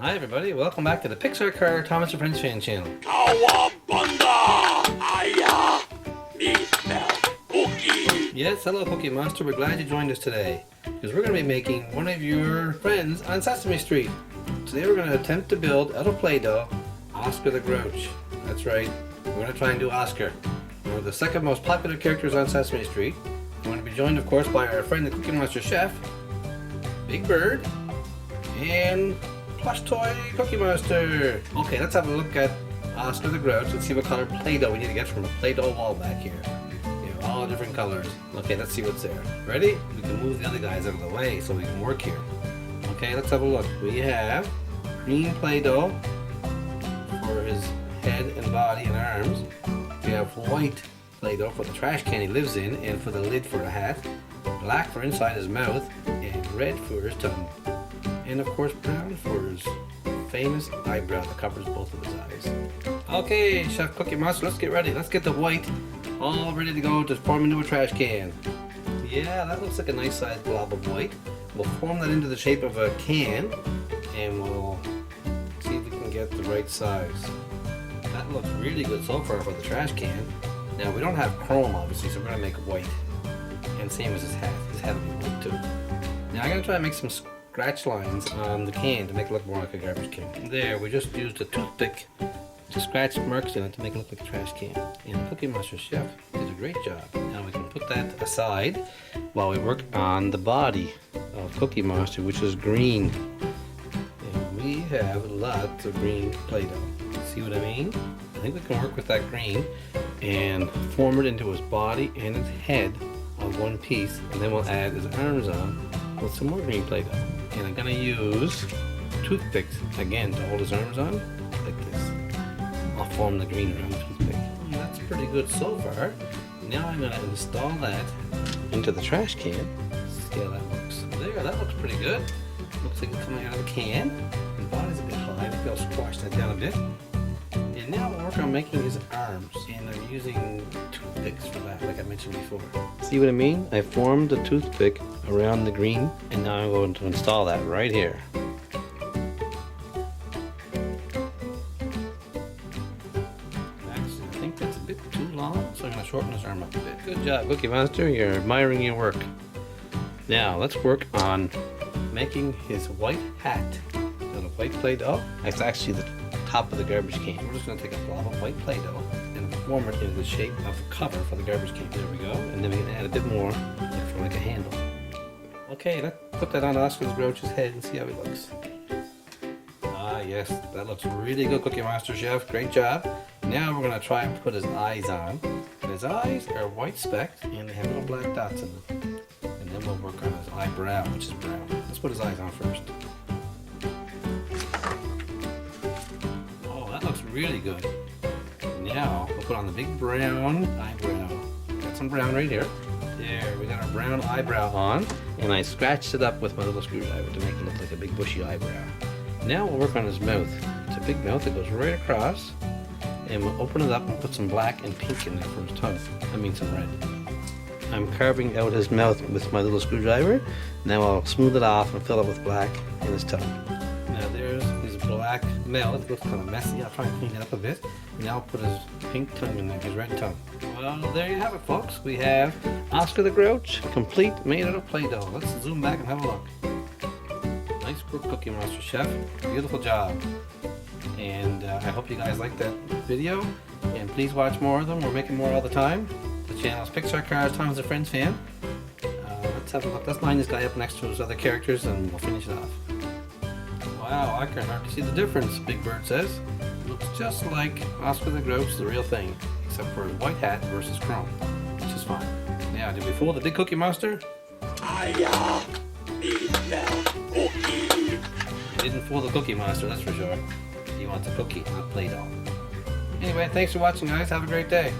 Hi everybody, welcome back to the Pixar Cars Thomas and Friends fan channel. Yes, hello Cookie Monster, we're glad you joined us today. Because we're going to be making one of your friends on Sesame Street. Today we're going to attempt to build, out of Play-Doh, Oscar the Grouch. That's right, we're going to try and do Oscar. One of the second most popular characters on Sesame Street. We're going to be joined of course by our friend the Cookie Monster chef, Big Bird, and plush toy Cookie Monster. Okay, let's have a look at Oscar the Grouch and see what color Play-Doh we need to get from a Play-Doh wall back here. You have all different colors. Okay, let's see what's there. Ready? We can move the other guys out of the way so we can work here. Okay, let's have a look. We have green Play-Doh for his head and body and arms. We have white Play-Doh for the trash can he lives in and for the lid for a hat. Black for inside his mouth and red for his tongue. And of course brown for his famous eyebrow that covers both of his eyes. Okay, Chef Cookie Monster, let's get ready. Let's get the white all ready to go to form into a trash can. Yeah, that looks like a nice sized blob of white. We'll form that into the shape of a can and we'll see if we can get the right size. That looks really good so far for the trash can. Now we don't have chrome obviously, so we're going to make it white. And same as his hat. His hat will be white too. Now I'm going to try and make some scratch lines on the can to make it look more like a garbage can. There, we just used a toothpick to scratch marks in it to make it look like a trash can. And Cookie Monster Chef did a great job. Now we can put that aside while we work on the body of Cookie Monster, which is green. And we have lots of green Play-Doh. See what I mean? I think we can work with that green and form it into his body and his head on one piece, and then we'll add his arms on with some more green Play-Doh. And I'm gonna use toothpicks again to hold his arms on, like this. I'll form the green around the toothpick. That's pretty good so far. Now I'm gonna install that into the trash can. See how that looks. There, that looks pretty good. Looks like it's coming out of the can. His body's a bit high, maybe I'll squash that down a bit. And now we'll work on making his arms, and I'm using toothpicks for that, like I mentioned before. See what I mean? I formed a toothpick around the green, and now I'm going to install that right here. Actually, I think that's a bit too long, so I'm going to shorten his arm up a bit. Good job, Cookie Monster. You're admiring your work. Now, let's work on making his white hat. So the white Play-Doh, that's actually the top of the garbage can. We're just going to take a blob of white Play-Doh and form it into the shape of the cover for the garbage can. There we go. And then we can add a bit more like a handle. Okay, let's put that on Oscar the Grouch's head and see how he looks. Ah yes, that looks really good, Cookie Monster Chef. Great job. Now we're going to try and put his eyes on. And his eyes are white specks and they have little black dots in them. And then we'll work on his eyebrow, which is brown. Let's put his eyes on first. Looks really good. Now we'll put on the big brown eyebrow. Got some brown right here. There, we got our brown eyebrow on, and I scratched it up with my little screwdriver to make it look like a big bushy eyebrow. Now we'll work on his mouth. It's a big mouth that goes right across, and we'll open it up and put some black and pink in there for his tongue. I mean some red. I'm carving out his mouth with my little screwdriver. Now I'll smooth it off and fill it with black in his tongue. Now there's his black mouth. It looks kind of messy. I'll try and clean it up a bit. Now I'll put his pink tongue in there, his red tongue. Well, there you have it, folks. We have Oscar the Grouch, complete, made out of Play-Doh. Let's zoom back and have a look. Nice work, Cookie Monster Chef. Beautiful job. And I hope you guys liked that video. And please watch more of them. We're making more all the time. The channel is Pixar Cars, Thomas and Friends fan. Let's have a look. Let's line this guy up next to his other characters and we'll finish it off. Wow, I can hardly see the difference, Big Bird says. It looks just like Oscar the Grouch, the real thing, except for his white hat versus chrome, which is fine. Now, did we fool the big Cookie Monster? We didn't fool the Cookie Monster, that's for sure. He wants a cookie, not Play-Doh. Anyway, thanks for watching, guys. Have a great day.